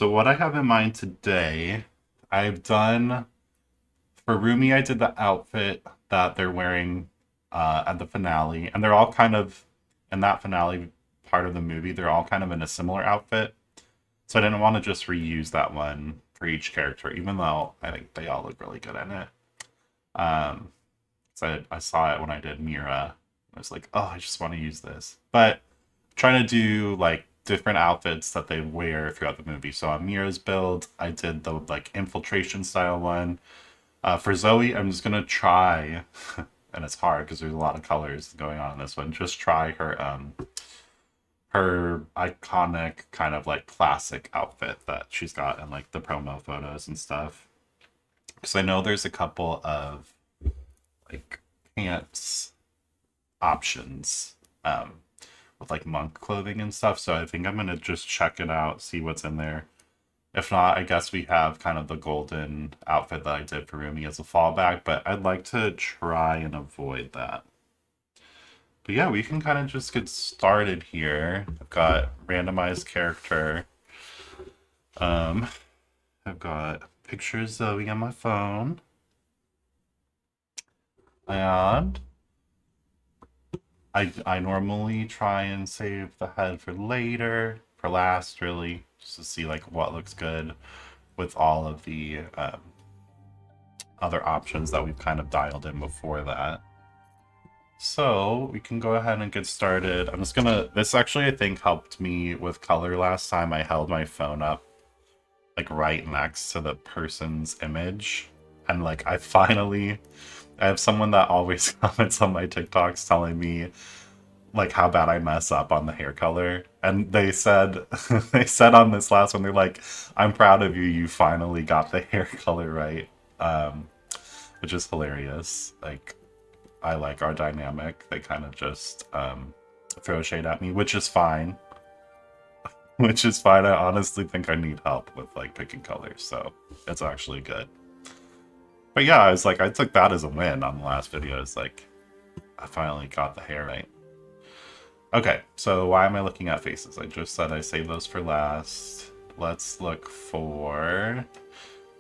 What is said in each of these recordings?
So what I have in mind today, I've done for Rumi, I did the outfit that they're wearing at the finale, and they're all kind of in that finale part of the movie. They're all kind of in a similar outfit, so I didn't want to just reuse that one for each character, even though I think they all look really good in it. Um, so I saw it when I did Mira. I was like, oh, I just want to use this, but trying to do like different outfits that they wear throughout the movie. So on Mira's build, I did the like infiltration style one. For Zoe, I'm just gonna try, and it's hard because there's a lot of colors going on in this one. Just try her iconic kind of like classic outfit that she's got in like the promo photos and stuff. Because I know there's a couple of like pants options with like monk clothing and stuff. So I think I'm gonna just check it out, see what's in there. If not, I guess we have kind of the golden outfit that I did for Rumi as a fallback, but I'd like to try and avoid that. But yeah, we can kind of just get started here. I've got randomized character. Um, I've got pictures of Zoe on my phone. And I normally try and save the head for later, for last really, just to see like what looks good with all of the other options that we've kind of dialed in before that. So we can go ahead and get started. I'm just gonna, this actually I think helped me with color last time. I held my phone up like right next to the person's image. And like I have someone that always comments on my TikToks telling me like how bad I mess up on the hair color. And they said they said on this last one, they're like, I'm proud of you, you finally got the hair color right. Um, which is hilarious. Like I like our dynamic. They kind of just throw shade at me, which is fine. Which is fine. I honestly think I need help with like picking colors, so it's actually good. But yeah, I was like, I took that as a win on the last video. It's like I finally got the hair right. Okay, so why am I looking at faces? I just said I saved those for last. Let's look for.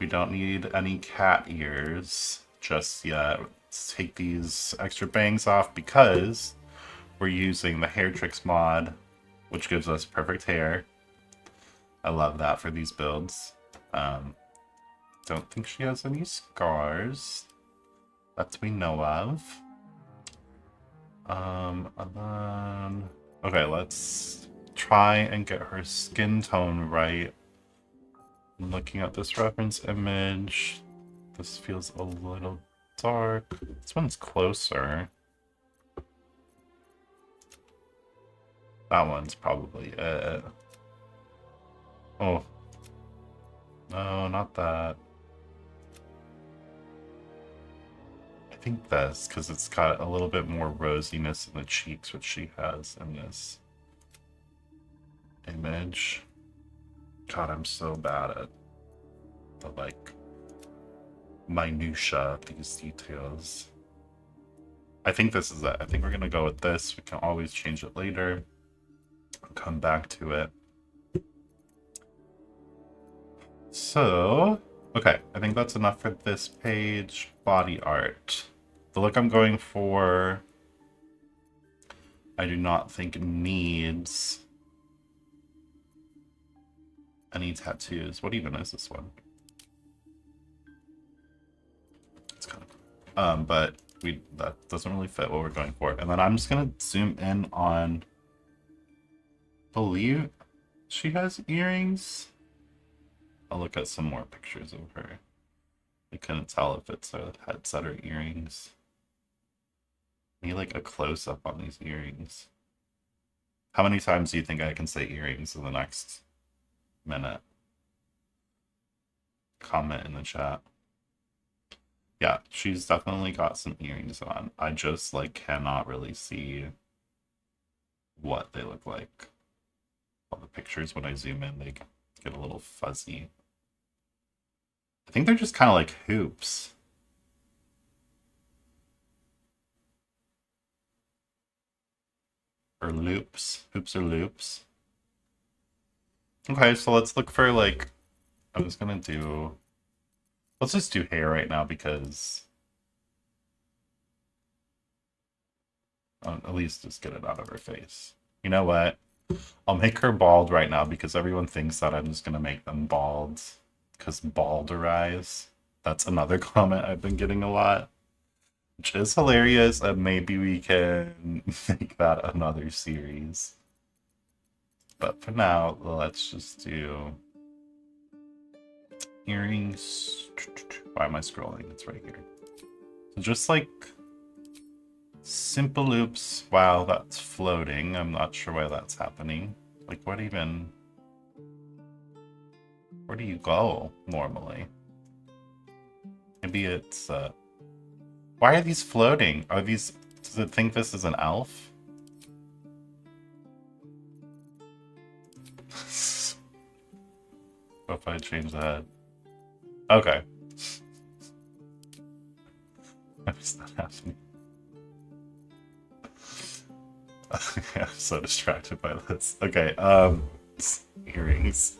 We don't need any cat ears just yet. Let's take these extra bangs off because we're using the hair tricks mod, which gives us perfect hair. I love that for these builds. Don't think she has any scars that we know of. And then okay, let's try and get her skin tone right. I'm looking at this reference image. This feels a little dark. This one's closer. That one's probably it. Oh. No, not that. I think this, because it's got a little bit more rosiness in the cheeks, which she has in this image. God, I'm so bad at the, like, minutia of these details. I think this is it. I think we're gonna go with this. We can always change it later. I'll come back to it. So, okay, I think that's enough for this page. Body art. The look I'm going for, I do not think needs any tattoos. What even is this one? It's kind of, but that doesn't really fit what we're going for. And then I'm just gonna zoom in on. Believe she has earrings. I'll look at some more pictures of her. I couldn't tell if it's a headset or earrings. I need like a close up on these earrings. How many times do you think I can say earrings in the next minute? Comment in the chat. Yeah, she's definitely got some earrings on. I just like cannot really see what they look like. All the pictures when I zoom in, they get a little fuzzy. I think they're just kind of like hoops. Or loops. Hoops or loops. Okay, so let's look for like I'm just gonna do... Let's just do hair right now because... at least just get it out of her face. You know what? I'll make her bald right now because everyone thinks that I'm just gonna make them bald. Because Baldurized. That's another comment I've been getting a lot. Which is hilarious, and maybe we can make that another series. But for now, let's just do earrings. Why am I scrolling? It's right here. So just like simple loops. Wow, that's floating. I'm not sure why that's happening. Like, what even... Where do you go, normally? Maybe it's, Why are these floating? Are these... Does it think this is an elf? What if I change that? Okay. Why is that happening? I'm so distracted by this. Okay, earrings.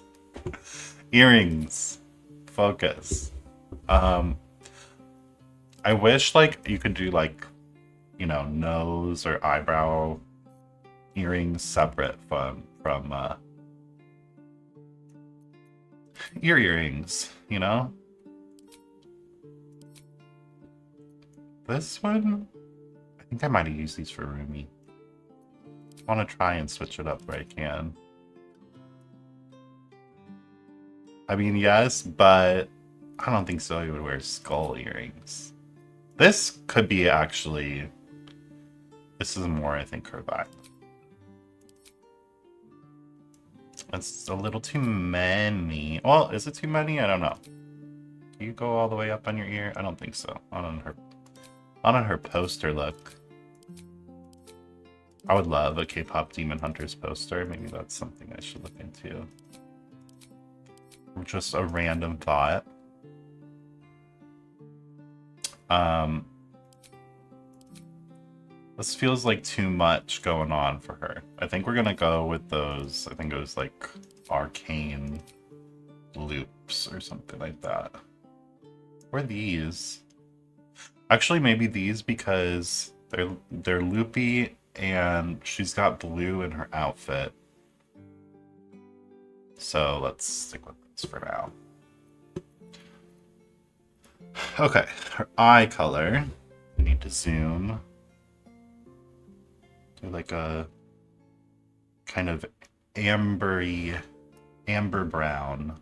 Earrings. Focus. I wish, like, you could do, like, you know, nose or eyebrow earrings separate from earrings, you know? This one? I think I might have used these for Rumi. I want to try and switch it up where I can. I mean, yes, but I don't think Zoey would wear skull earrings. This could be actually... This is more, I think, her vibe. It's a little too many. Well, is it too many? I don't know. Do you go all the way up on your ear? I don't think so. Not on her poster look. I would love a K-pop Demon Hunters poster. Maybe that's something I should look into. Just a random thought. This feels like too much going on for her. I think we're gonna go with those, I think it was like arcane loops or something like that. Or these. Actually, maybe these because they're loopy and she's got blue in her outfit. So let's stick with this for now. Okay, her eye color. We need to zoom. Do like a kind of amber brown.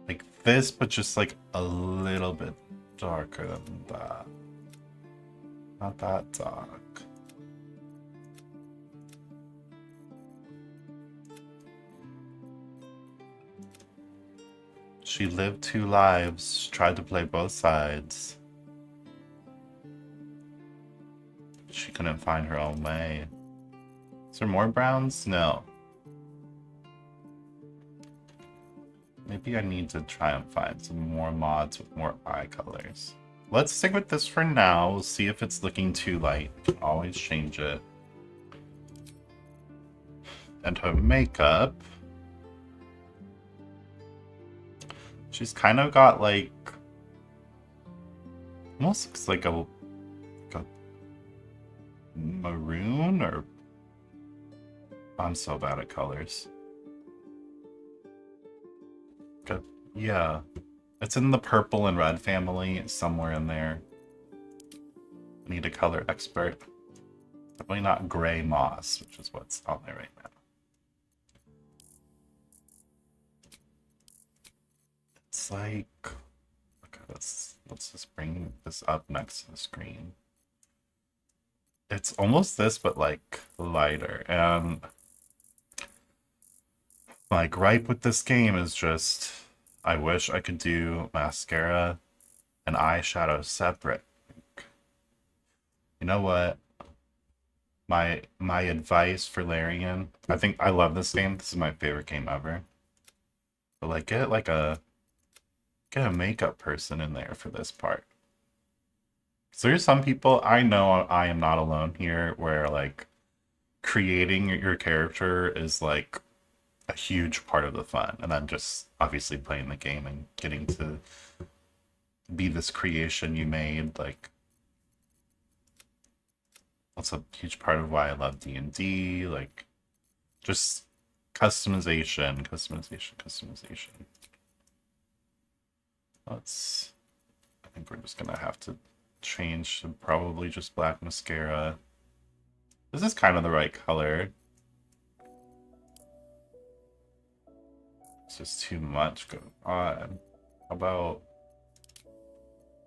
Like this, but just like a little bit darker than that. Not that dark. She lived 2 lives, tried to play both sides. She couldn't find her own way. Is there more browns? No. Maybe I need to try and find some more mods with more eye colors. Let's stick with this for now. We'll see if it's looking too light. Always change it. And her makeup. She's kind of got like... Almost looks like a maroon or... I'm so bad at colors. Good. Yeah. It's in the purple and red family, somewhere in there. I need a color expert. Definitely not gray moss, which is what's on there right now. It's like... Okay, let's just bring this up next to the screen. It's almost this, but like lighter. And my gripe with this game is just, I wish I could do mascara and eyeshadow separate. You know what? My advice for Larian, I think I love this game. This is my favorite game ever. But like get a makeup person in there for this part. So there's some people, I know I am not alone here, where like creating your character is like a huge part of the fun, and then just obviously playing the game and getting to be this creation you made. Like, that's a huge part of why I love D&D. Like, just customization. Let's, I think we're just gonna have to change to probably just black mascara. This is kind of the right color. It's just too much going on. How about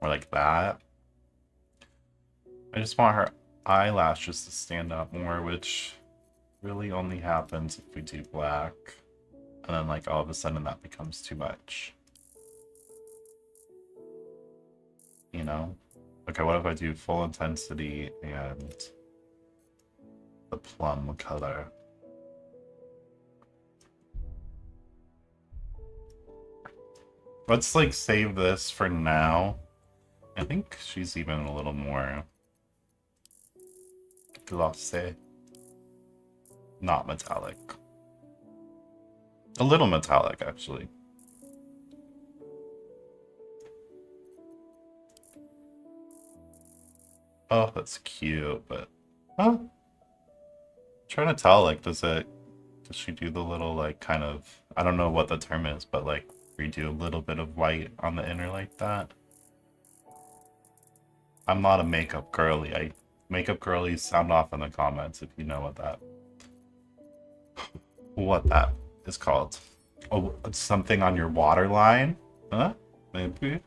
more like that? I just want her eyelashes to stand out more, which really only happens if we do black. And then like all of a sudden that becomes too much. You know? Okay, what if I do full intensity and the plum color? Let's like save this for now. I think she's even a little more glossy. Not metallic. A little metallic, actually. Oh, that's cute, but... Huh? Trying to tell, like, does she do the little, like, kind of... I don't know what the term is, but, like, redo a little bit of white on the inner like that? I'm not a makeup girly. Makeup girlies sound off in the comments if you know what that is called. Oh, it's something on your waterline? Huh? Maybe?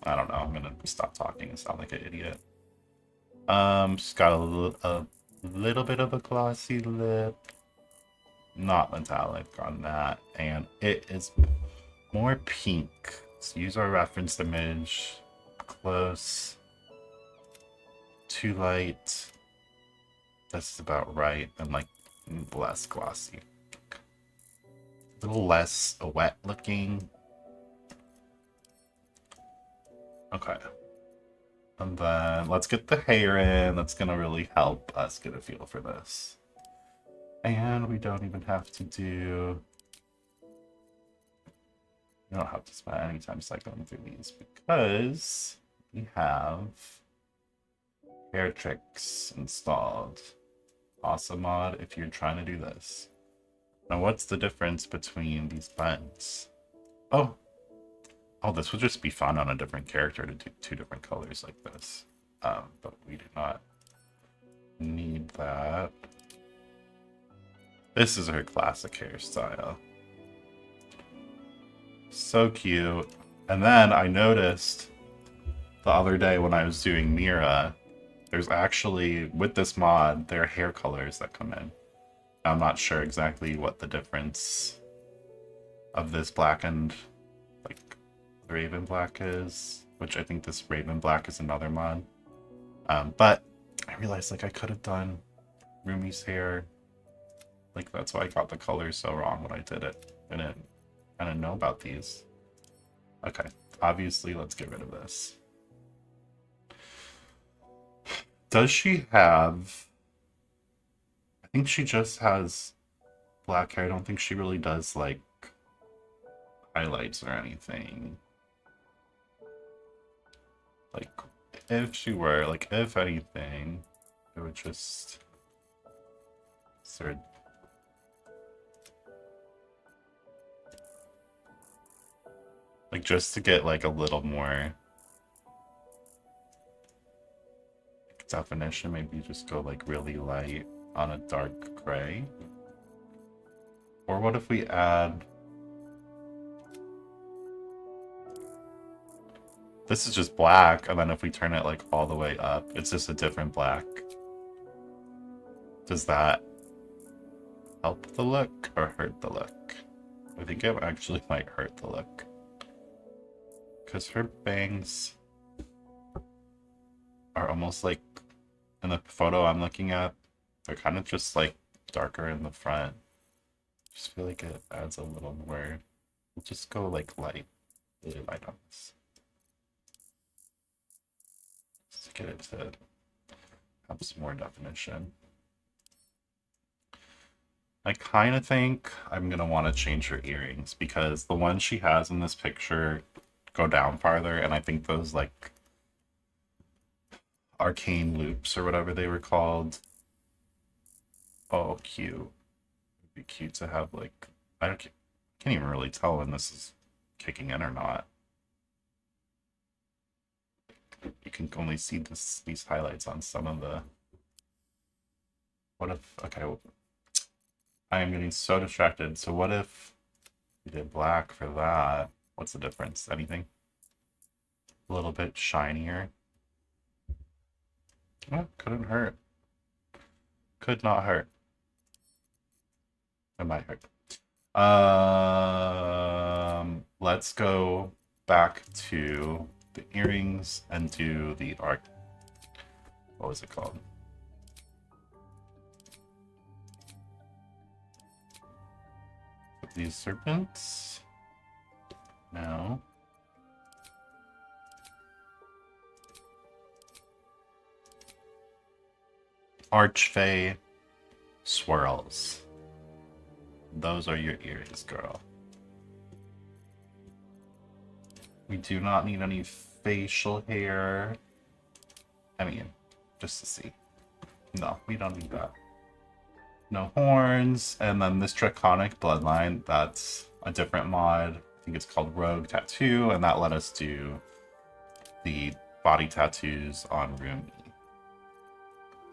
I don't know. I'm gonna stop talking and sound like an idiot. She's got a little bit of a glossy lip. Not metallic on that. And it is more pink. Let's use our reference image. Close. Too light. This is about right. And like less glossy. A little less wet looking. Okay. And then let's get the hair in. That's gonna really help us get a feel for this. And we don't even have to do... We don't have to spend any time cycling through these because we have hair tricks installed. Awesome mod if you're trying to do this. Now what's the difference between these buttons? Oh, this would just be fun on a different character to do two different colors like this. But we do not need that. This is her classic hairstyle. So cute. And then I noticed the other day when I was doing Mira, there's actually, with this mod, there are hair colors that come in. I'm not sure exactly what the difference of this black and like Raven Black is, which I think this Raven Black is another mod. But I realized like I could have done Rumi's hair. Like that's why I got the colors so wrong when I did it. I didn't know about these. Okay, obviously let's get rid of this. Does she have... I think she just has black hair. I don't think she really does like highlights or anything. Like, if she were, like, if anything, it would just sort of... Like, just to get, like, a little more definition, maybe just go, like, really light on a dark gray. Or what if we add... This is just black, and then if we turn it, like, all the way up, it's just a different black. Does that help the look or hurt the look? I think it actually might hurt the look. Because her bangs are almost like, in the photo I'm looking at, they're kind of just like darker in the front. I just feel like it adds a little more. We'll just go like light, really light on this. Just to get it to have some more definition. I kind of think I'm going to want to change her earrings because the ones she has in this picture go down farther, and I think those, like, arcane loops or whatever they were called. Oh, cute. It'd be cute to have, like, can't even really tell when this is kicking in or not. You can only see these highlights on some of the... What if... Okay, I am getting so distracted. So what if we did black for that? What's the difference? Anything? A little bit shinier. Oh, couldn't hurt. Could not hurt. It might hurt. Let's go back to the earrings and do the arc. What was it called? These serpents. No. Archfey swirls. Those are your earrings, girl. We do not need any facial hair. I mean, just to see. No, we don't need that. No horns. And then this draconic bloodline, that's a different mod. I think it's called Rogue Tattoo, and that let us do the body tattoos on Rumi.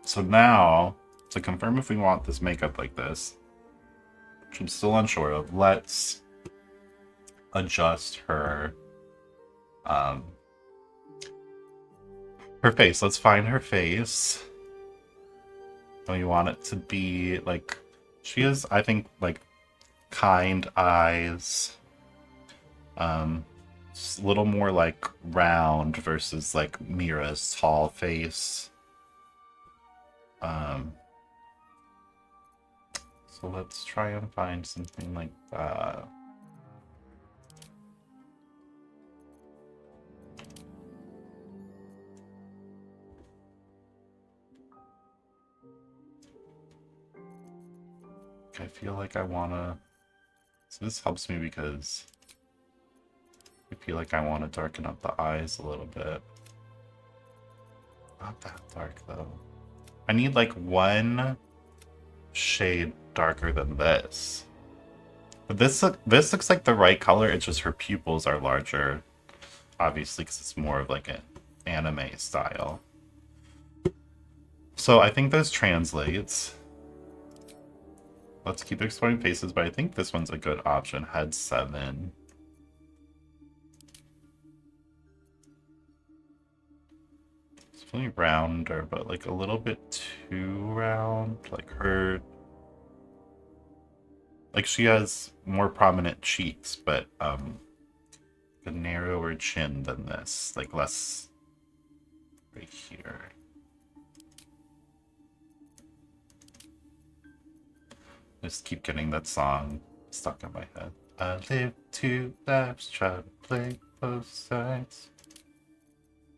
So now, to confirm if we want this makeup like this, which I'm still unsure of, let's adjust her her face. Let's find her face. And we want it to be like, she has, I think, like kind eyes. Just a little more like round versus like Mira's tall face. So let's try and find something like that. I feel like I wanna... So this helps me because I feel like I want to darken up the eyes a little bit. Not that dark though. I need like one shade darker than this. But this looks like the right color, it's just her pupils are larger. Obviously, because it's more of like an anime style. So I think this translates. Let's keep exploring faces, but I think this one's a good option. Head 7. It's really rounder, but like a little bit too round. Like her... Like she has more prominent cheeks, but a narrower chin than this. Like less right here. Just keep getting that song stuck in my head. I live 2 lives, try to play both sides.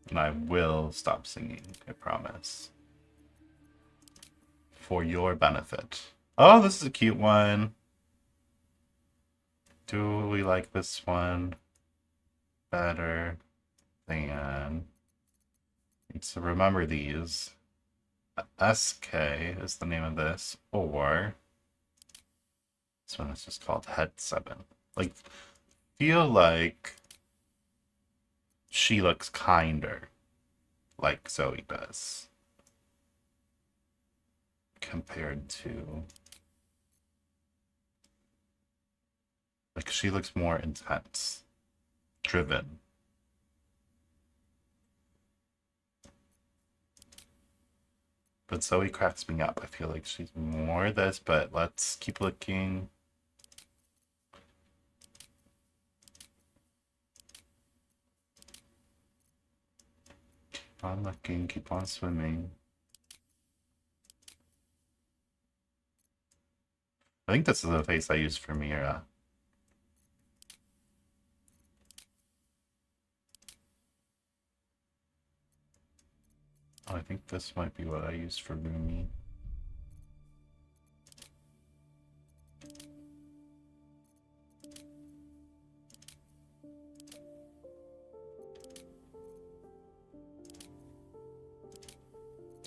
And I will stop singing, I promise. For your benefit. Oh, this is a cute one. Do we like this one better than... So remember these. SK is the name of this, or this one is just called Head 7. Like, feel like she looks kinder, like Zoey does, compared to... Like, she looks more intense, driven. But Zoey cracks me up. I feel like she's more this, but let's keep looking. Keep on looking, keep on swimming. I think this is the face I used for Mira. Oh, I think this might be what I used for Rumi.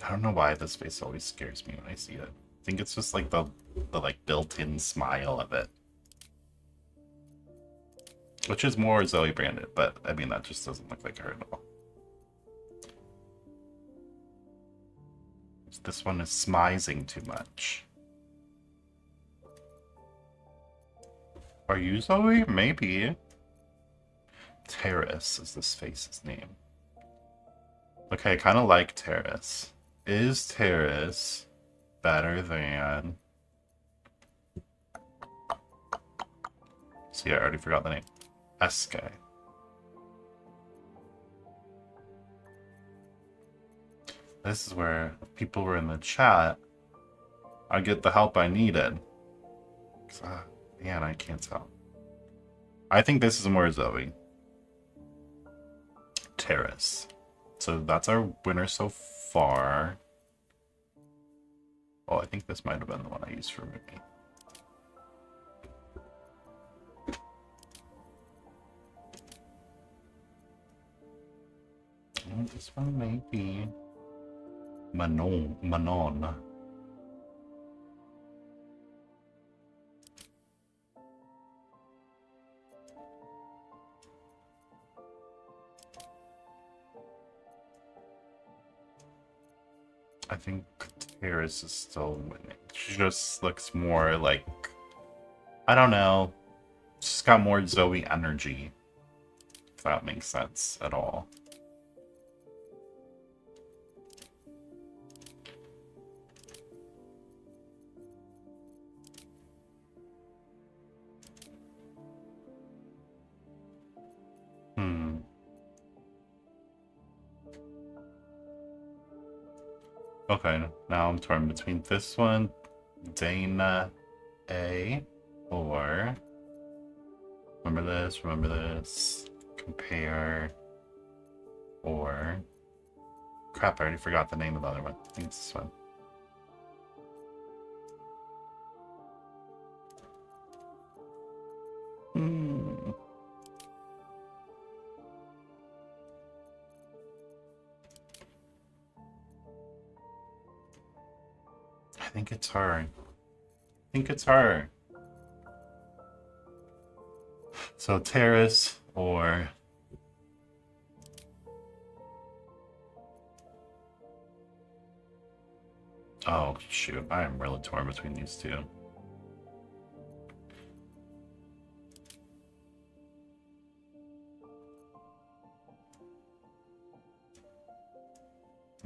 I don't know why this face always scares me when I see it. I think it's just like the like built-in smile of it. Which is more Zoey branded, but I mean that just doesn't look like her at all. This one is smizing too much. Are you Zoey? Maybe. Terrace is this face's name. Okay, I kind of like Terrace. Is Terrace better than... See, I already forgot the name. Eske. This is where people were in the chat. I get the help I needed. Man, I can't tell. I think this is more Zoey. Terrace. So that's our winner so far. Oh, I think this might have been the one I used for Ruby. Oh, this one may be Manon. I think Terrace is still winning. She just looks more like, I don't know, she's got more Zoey energy, if that makes sense at all. Okay, now I'm torn between this one, Dana A, or remember this, compare, or crap, I already forgot the name of the other one. I think it's this one. I think it's her. I think it's her. So Terrace or... Oh, shoot. I am really torn between these two.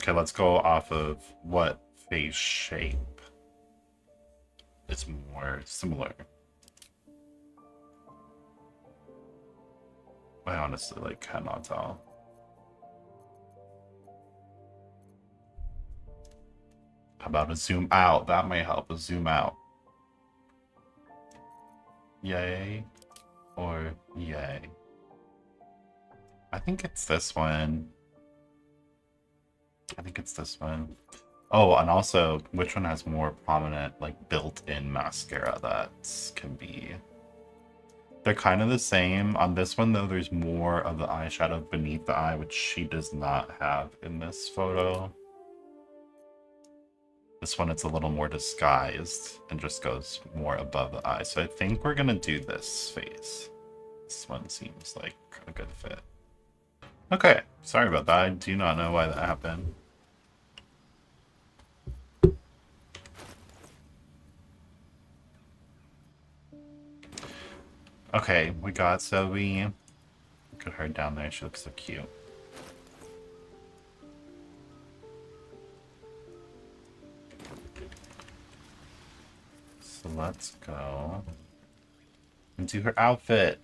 Okay, let's go off of what face shape is more similar. I honestly, like, cannot tell. How about a zoom out? That may help. A zoom out. Yay or yay? I think it's this one. I think it's this one. Oh, and also, which one has more prominent, like, built-in mascara that can be... They're kind of the same. On this one, though, there's more of the eyeshadow beneath the eye, which she does not have in this photo. This one, it's a little more disguised and just goes more above the eye. So I think we're going to do this face. This one seems like a good fit. Okay, sorry about that. I do not know why that happened. Okay, we got Zoey. Look at her down there. She looks so cute. So let's go and do her outfit.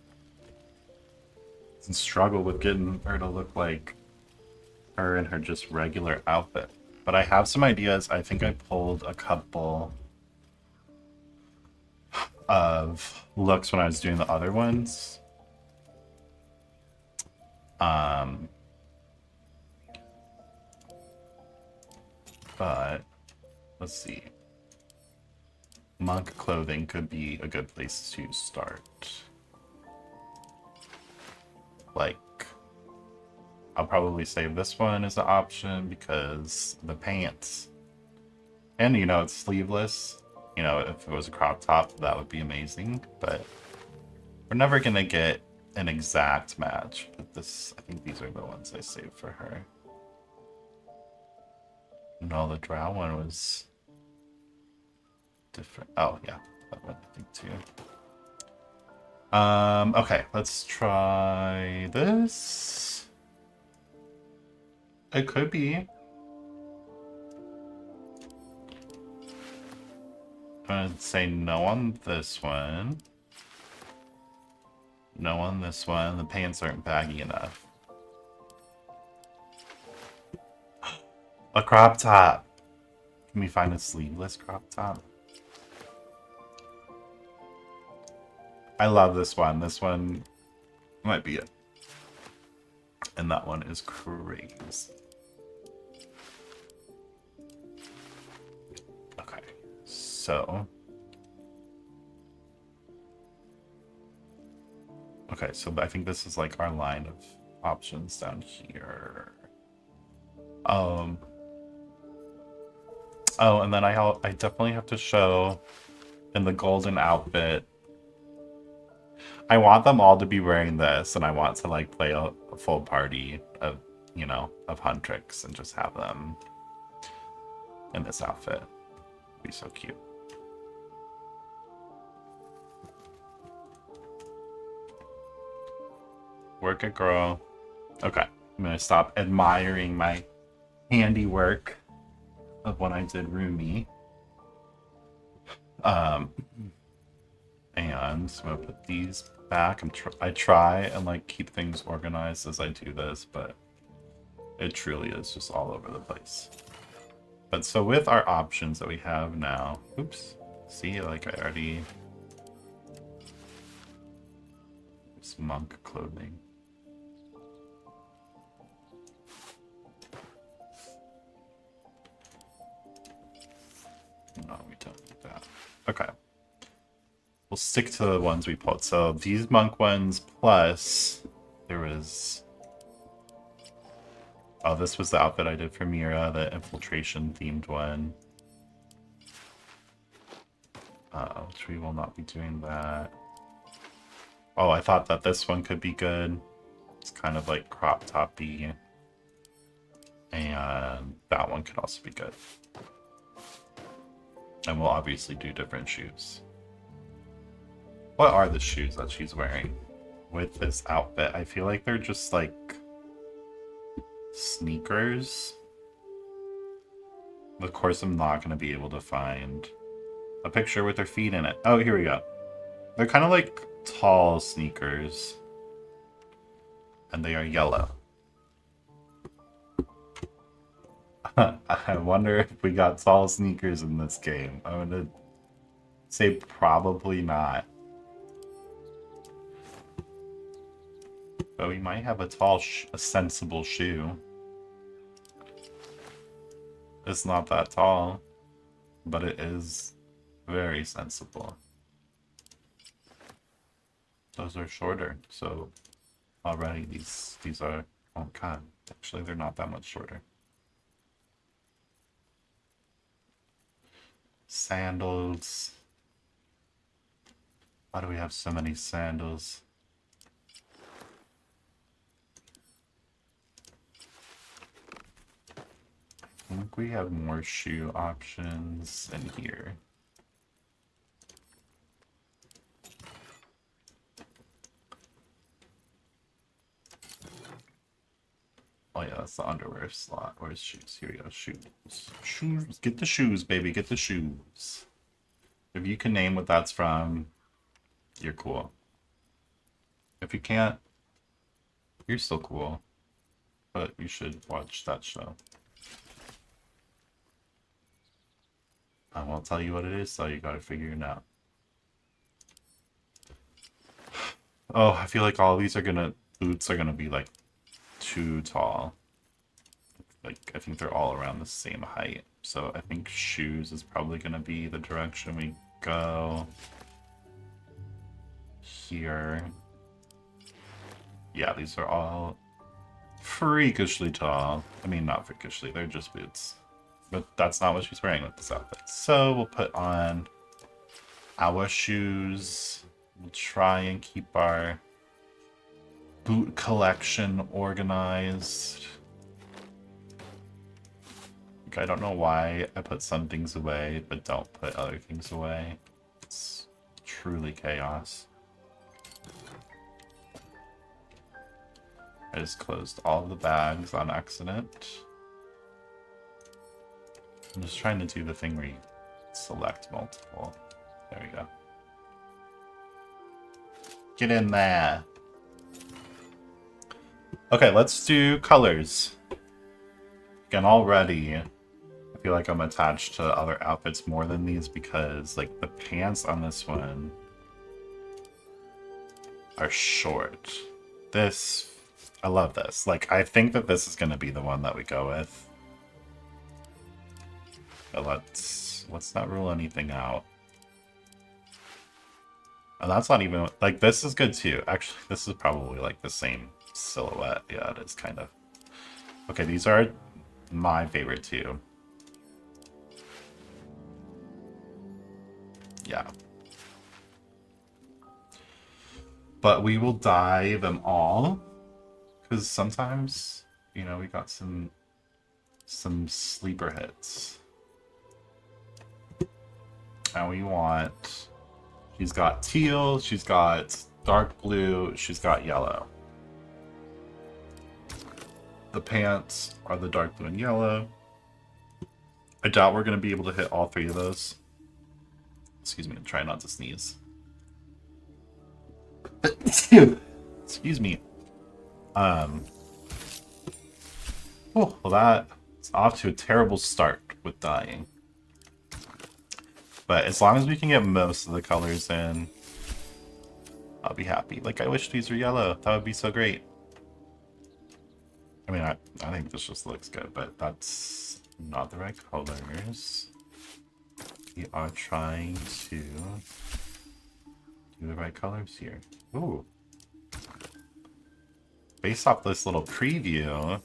And struggle with getting her to look like her in her just regular outfit. But I have some ideas. I think I pulled a couple of looks when I was doing the other ones. But let's see. Monk clothing could be a good place to start. Like I'll probably save this one as an option because the pants. And, you know, it's sleeveless. You know, if it was a crop top, that would be amazing. But we're never going to get an exact match. But this, I think these are the ones I saved for her. No, the drow one was different. Oh, yeah. That one, I think, too. Okay, let's try this. It could be. I'm gonna say no on this one. No on this one. The pants aren't baggy enough. A crop top. Can we find a sleeveless crop top? I love this one. This one might be it. And that one is crazy. Okay, so. Okay, so I think this is like our line of options down here. Oh, and then I definitely have to show in the golden outfit. I want them all to be wearing this, and I want to like play a full party of, you know, of Huntrix and just have them in this outfit. It'd be so cute. Work it, girl. Okay, I'm gonna stop admiring my handiwork of when I did Rumi. And I'm gonna put these back. I try and like keep things organized as I do this, but it truly is just all over the place. But so with our options that we have now, oops, see, like I already, it's monk clothing. No, we don't need that. Okay. We'll stick to the ones we pulled. So these monk ones plus there was. Oh, this was the outfit I did for Mira, the infiltration themed one. Which we will not be doing that. Oh, I thought that this one could be good. It's kind of like crop toppy. And that one could also be good. And we'll obviously do different shoes. What are the shoes that she's wearing with this outfit? I feel like they're just like sneakers. Of course, I'm not going to be able to find a picture with her feet in it. Oh, here we go. They're kind of like tall sneakers. And they are yellow. I wonder if we got tall sneakers in this game. I'm going to say probably not. But we might have a tall, a sensible shoe. It's not that tall, but it is very sensible. Those are shorter, so already these are, oh god, actually they're not that much shorter. Sandals. Why do we have so many sandals? I think we have more shoe options in here. Oh yeah, that's the underwear slot. Where's shoes? Here we go, shoes. Shoes, get the shoes, baby, get the shoes. If you can name what that's from, you're cool. If you can't, you're still cool. But you should watch that show. I won't tell you what it is, so you gotta figure it out. Oh, I feel like all of these are gonna, boots are gonna be like too tall. Like, I think they're all around the same height. So I think shoes is probably gonna be the direction we go. Here. Yeah, these are all freakishly tall. I mean, not freakishly, they're just boots. But that's not what she's wearing with this outfit. So we'll put on our shoes. We'll try and keep our boot collection organized. Like, I don't know why I put some things away, but don't put other things away. It's truly chaos. I just closed all the bags on accident. I'm just trying to do the thing where you select multiple. There we go. Get in there. Okay, let's do colors. Again, already, I feel like I'm attached to other outfits more than these because, like, the pants on this one are short. This, I love this. Like, I think that this is going to be the one that we go with. But let's not rule anything out. And that's not even, like, this is good too. Actually, this is probably like the same silhouette. Yeah, it is kind of. Okay, these are my favorite too. Yeah. But we will dye them all. Because sometimes, you know, we got some sleeper hits. And we want, she's got teal, she's got dark blue, she's got yellow. The pants are the dark blue and yellow. I doubt we're going to be able to hit all three of those. Excuse me, I'm trying not to sneeze. Excuse me. Oh, well, that's off to a terrible start with dyeing. But as long as we can get most of the colors in, I'll be happy. Like, I wish these were yellow. That would be so great. I mean, I think this just looks good, but that's not the right colors. We are trying to do the right colors here. Ooh. Based off this little preview,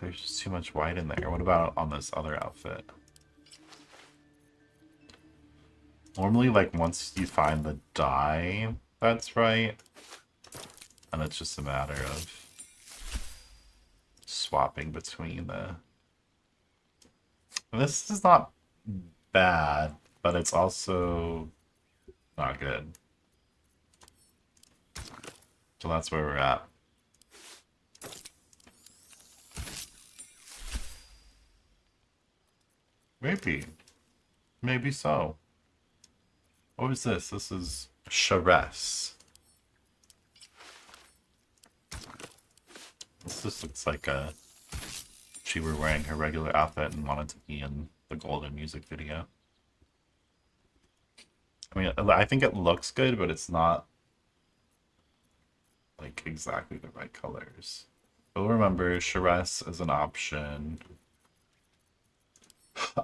there's just too much white in there. What about on this other outfit? Normally, like, once you find the dye that's right, and it's just a matter of swapping between the... This is not bad, but it's also not good. So that's where we're at. Maybe. Maybe so. What is this? This is Charesse. This just looks like she were wearing her regular outfit and wanted to be in the Golden music video. I mean, I think it looks good, but it's not like exactly the right colors. But remember, Charesse is an option.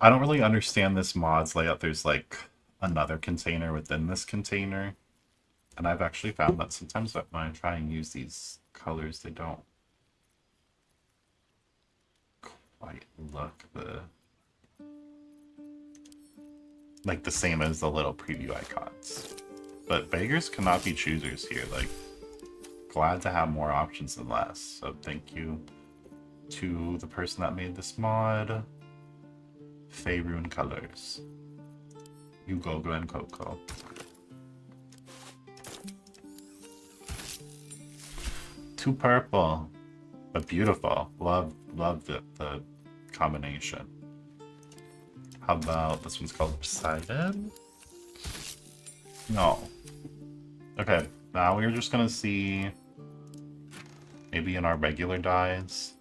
I don't really understand this mod's layout. There's like another container within this container. And I've actually found that sometimes when I try and use these colors, they don't quite look like the same as the little preview icons. But beggars cannot be choosers here. Like, glad to have more options than less. So thank you to the person that made this mod. Faerun Colors. Hugo and Coco. Too purple, but beautiful. Love the combination. How about this one's called Poseidon? No. Okay, now we're just gonna see maybe in our regular dyes.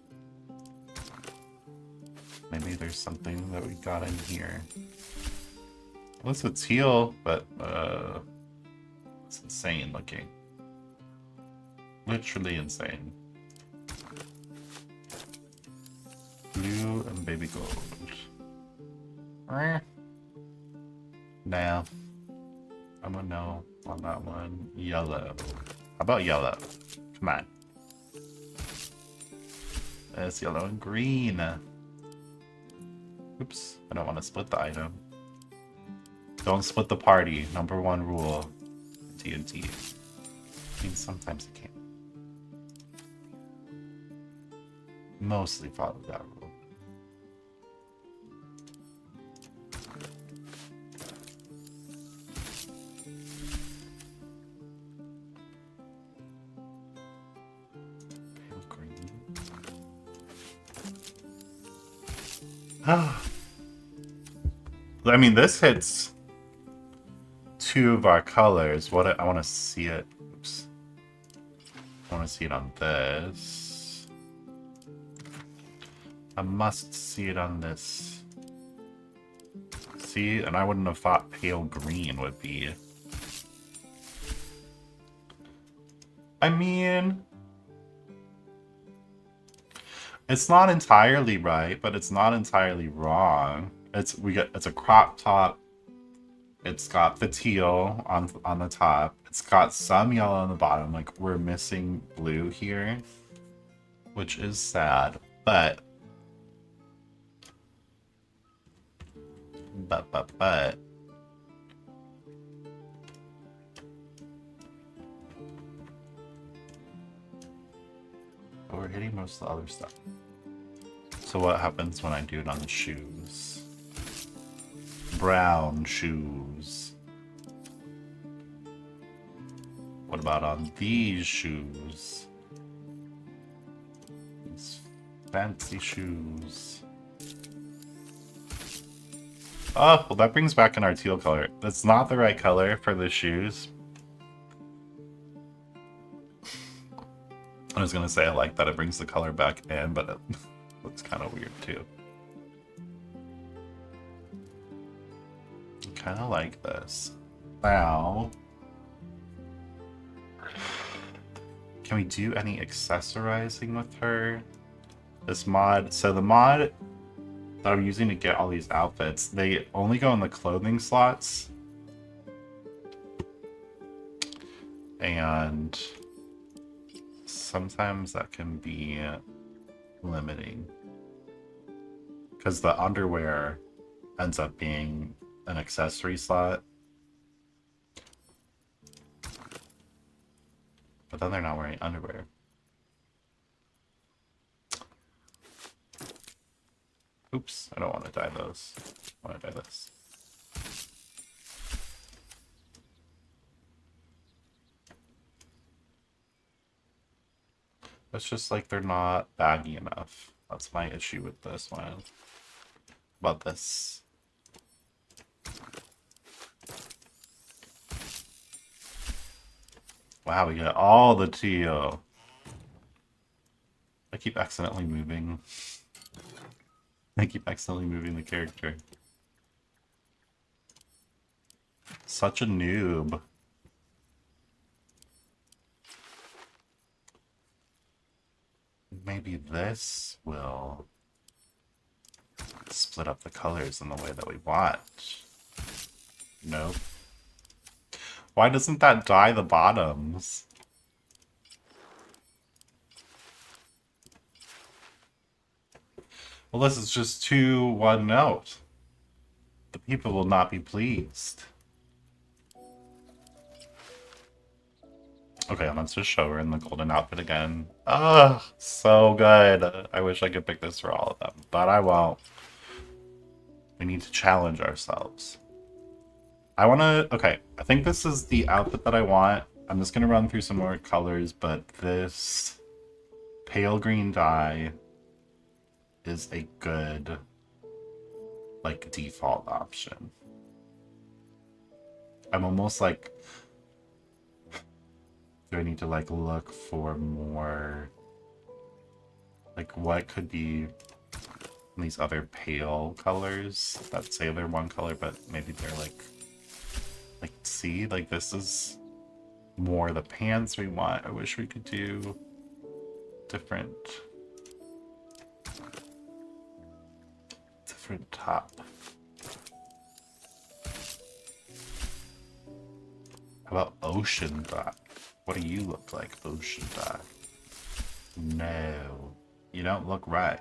Maybe there's something that we got in here. It looks a teal, but it's insane looking. Literally insane. Blue and baby gold. Nah. I'm a no on that one. Yellow. How about yellow? Come on. It's yellow and green. Oops, I don't want to split the item. Don't split the party. Number 1 rule. TNT. I mean, sometimes it can. Mostly follow that rule. Pale green. I mean, this hits 2 of our colors. What I want to see it. Oops. I want to see it on this. I must see it on this. See, and I wouldn't have thought pale green would be. I mean, it's not entirely right, but it's not entirely wrong. It's a crop top. It's got the teal on the top. It's got some yellow on the bottom. Like, we're missing blue here, which is sad. But we're hitting most of the other stuff. So what happens when I do it on the shoes? Brown shoes. What about on these shoes? These fancy shoes. Oh, well, that brings back in our teal color. That's not the right color for the shoes. I was gonna say I like that it brings the color back in, but it looks kind of weird too. I kind of like this. Now, can we do any accessorizing with her? This mod, so the mod that I'm using to get all these outfits, they only go in the clothing slots. And sometimes that can be limiting. Because the underwear ends up being an accessory slot. But then they're not wearing underwear. Oops, I don't want to dye those. I want to dye this. It's just like they're not baggy enough. That's my issue with this one. About this. Wow, we got all the teal. I keep accidentally moving. I keep accidentally moving the character. Such a noob. Maybe this will split up the colors in the way that we want. Nope. Why doesn't that dye the bottoms? Well, this is just too one note. The people will not be pleased. Okay, let's just show her in the golden outfit again. Ugh, so good. I wish I could pick this for all of them, but I won't. We need to challenge ourselves. I want to... Okay, I think this is the outfit that I want. I'm just going to run through some more colors, but this pale green dye is a good, like, default option. I'm almost like... Do I need to, like, look for more... Like, what could be these other pale colors that say they're one color, but maybe they're, like, see? Like, this is more the pants we want. I wish we could do different top. How about ocean black? What do you look like, ocean dye? No, you don't look right.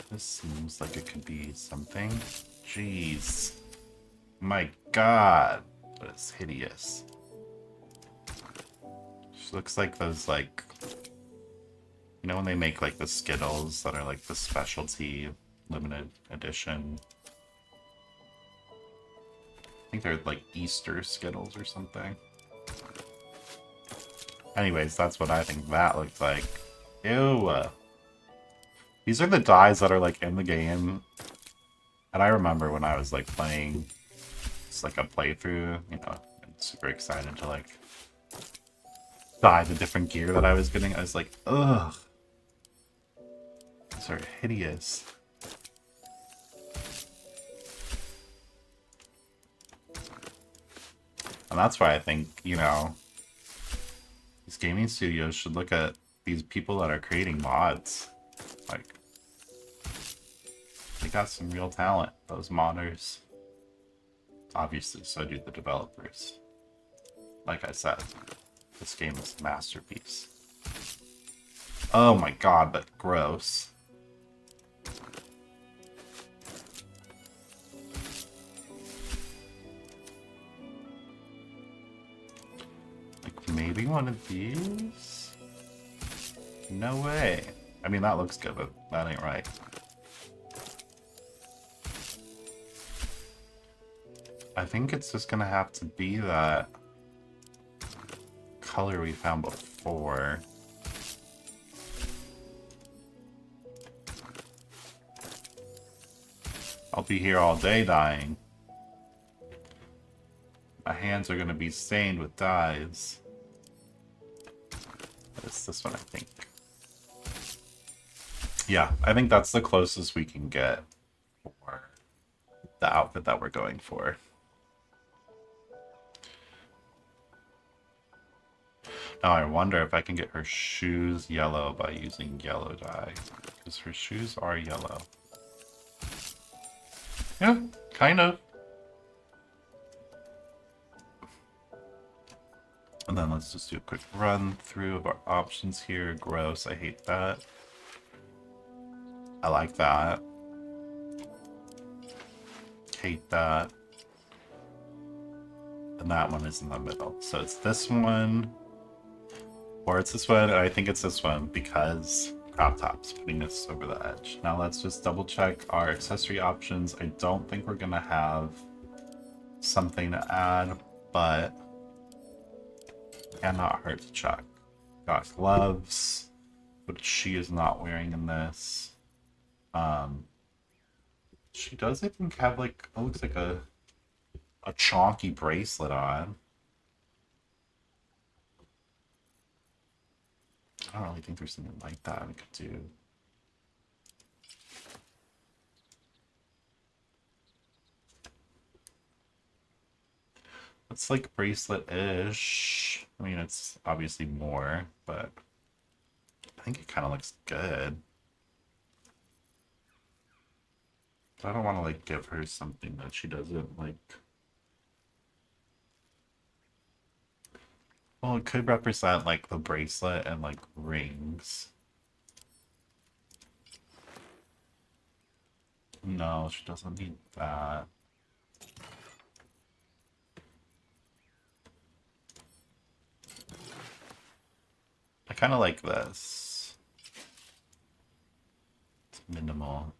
This seems like it could be something. Jeez. My god. That is hideous. She looks like those, like... You know when they make, like, the Skittles that are, like, the specialty limited edition? I think they're, like, Easter Skittles or something. Anyways, that's what I think that looked like. Ew. These are the dyes that are, like, in the game. And I remember when I was, like, playing just, like, a playthrough, you know, and super excited to, like, dye the different gear that I was getting. I was like, ugh. These are hideous. And that's why I think, you know, these gaming studios should look at these people that are creating mods. Like, they got some real talent, those modders. Obviously, so do the developers. Like I said, this game is a masterpiece. Oh my god, but gross. Like, maybe one of these? No way. I mean, that looks good, but that ain't right. I think it's just gonna have to be that color we found before. I'll be here all day dyeing. My hands are gonna be stained with dyes. It's this one, I think. Yeah, I think that's the closest we can get for the outfit that we're going for. Now I wonder if I can get her shoes yellow by using yellow dye. Because her shoes are yellow. Yeah, kind of. And then let's just do a quick run through of our options here. Gross, I hate that. I like that. Hate that. And that one is in the middle. So it's this one. Or it's this one, and I think it's this one because crop tops, putting us over the edge. Now let's just double check our accessory options. I don't think we're gonna have something to add, but cannot hurt to check. Got gloves, but she is not wearing in this. She does, I think, have like, it looks like a chonky bracelet on. I don't really think there's something like that I could do. It's like bracelet-ish. I mean, it's obviously more, but I think it kind of looks good. I don't want to like give her something that she doesn't like. Well, it could represent like the bracelet and like rings. No, she doesn't need that. I kind of like this. It's minimal.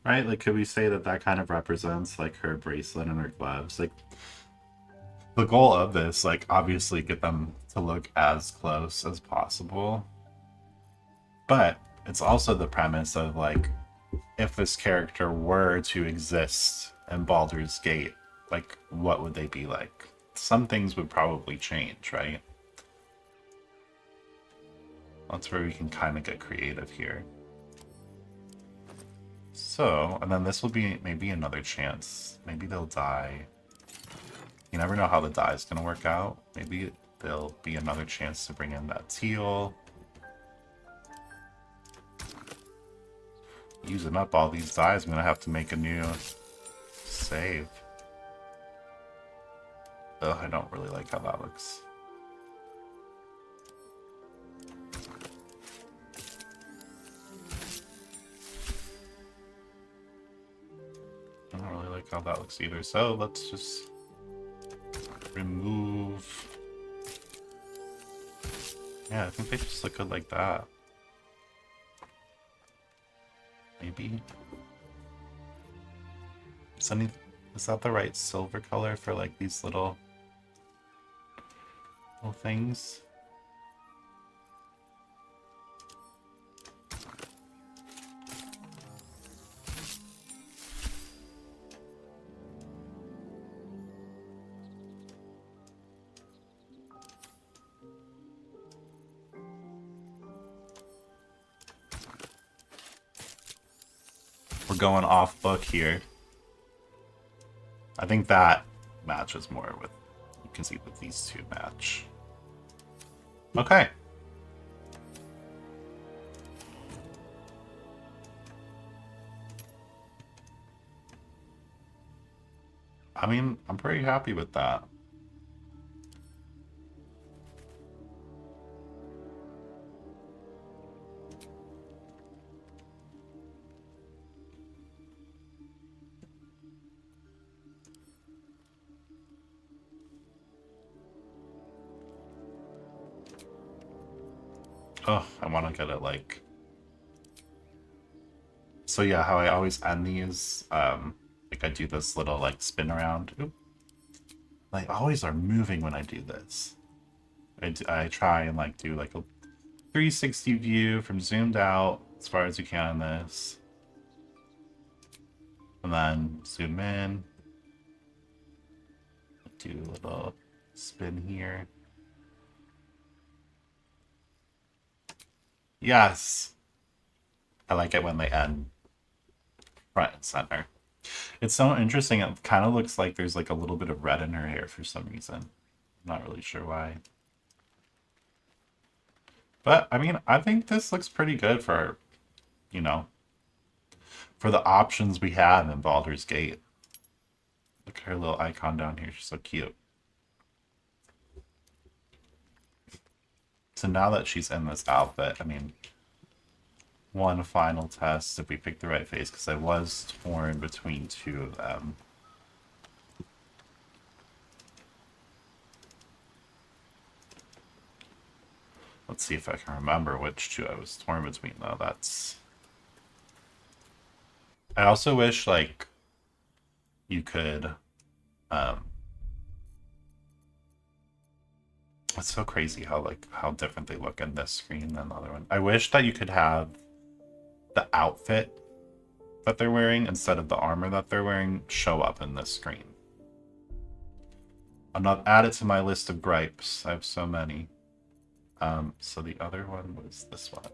Right? Like, could we say that that kind of represents like her bracelet and her gloves? Like, the goal of this, like, obviously get them to look as close as possible. But it's also the premise of like, if this character were to exist in Baldur's Gate, like, what would they be like? Some things would probably change, right? That's where we can kind of get creative here. So, and then this will be maybe another chance. Maybe they'll die. You never know how the die is going to work out. Maybe there'll be another chance to bring in that teal. using up all these dyes. I'm gonna have to make a new save. Ugh, I don't really like how that looks. I don't really like how that looks either. So let's just remove. Yeah, I think they just look good like that. Maybe. Is that the right silver color for like these little things? We're going off book here. I think that matches more with, you can see that these two match. Okay. I mean, I'm pretty happy with that. Oh, I want to get it like... So yeah, how I always end these, like I do this little like spin around. Oop. Like always are moving when I do this. I try and like do like a 360 view from zoomed out as far as you can on this. And then zoom in. Do a little spin here. Yes! I like it when they end front and center. It's so interesting. It kind of looks like there's like a little bit of red in her hair for some reason. I'm not really sure why. But, I mean, I think this looks pretty good for, you know, for the options we have in Baldur's Gate. Look at her little icon down here. She's so cute. So now that she's in this outfit, I mean, one final test if we pick the right face, because I was torn between two of them. Let's see if I can remember which two I was torn between, though. That's... I also wish, like, you could... It's so crazy how, like, how different they look in this screen than the other one. I wish that you could have the outfit that they're wearing instead of the armor that they're wearing show up in this screen. I'm not add it to my list of gripes. I have so many. So the other one was this one.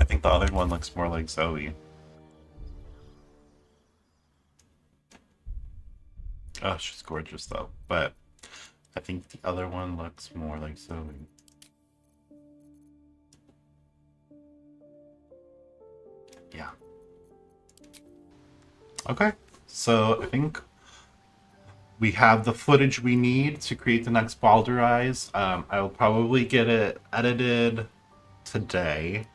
I think the other one looks more like Zoey. Oh, she's gorgeous though. But I think the other one looks more like Zoey. Yeah. Okay. So I think we have the footage we need to create the next Baldurized. I'll probably get it edited today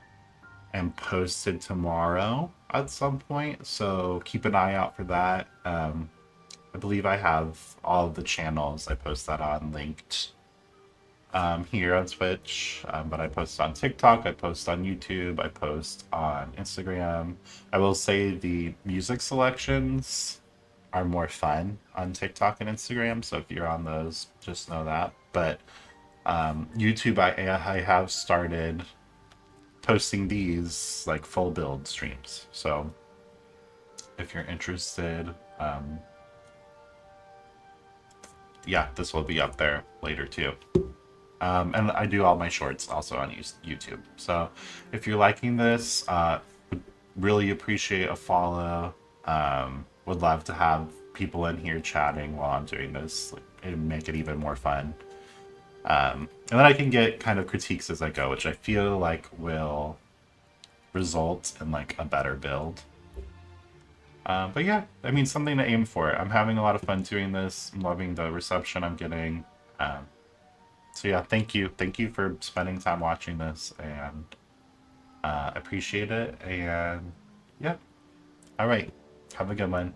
and posted tomorrow at some point. So keep an eye out for that. I believe I have all of the channels I post that on linked here on Twitch, but I post on TikTok, I post on YouTube, I post on Instagram. I will say the music selections are more fun on TikTok and Instagram, so if you're on those, just know that. But YouTube, I have started posting these like full build streams, so if you're interested. Yeah, this will be up there later too. And I do all my shorts also on YouTube. So if you're liking this, would really appreciate a follow. Would love to have people in here chatting while I'm doing this, like, and make it even more fun. And then I can get kind of critiques as I go, which I feel like will result in like a better build. But yeah, I mean, something to aim for. I'm having a lot of fun doing this. I'm loving the reception I'm getting. So yeah, thank you. Thank you for spending time watching this, and appreciate it. And yeah, all right. Have a good one.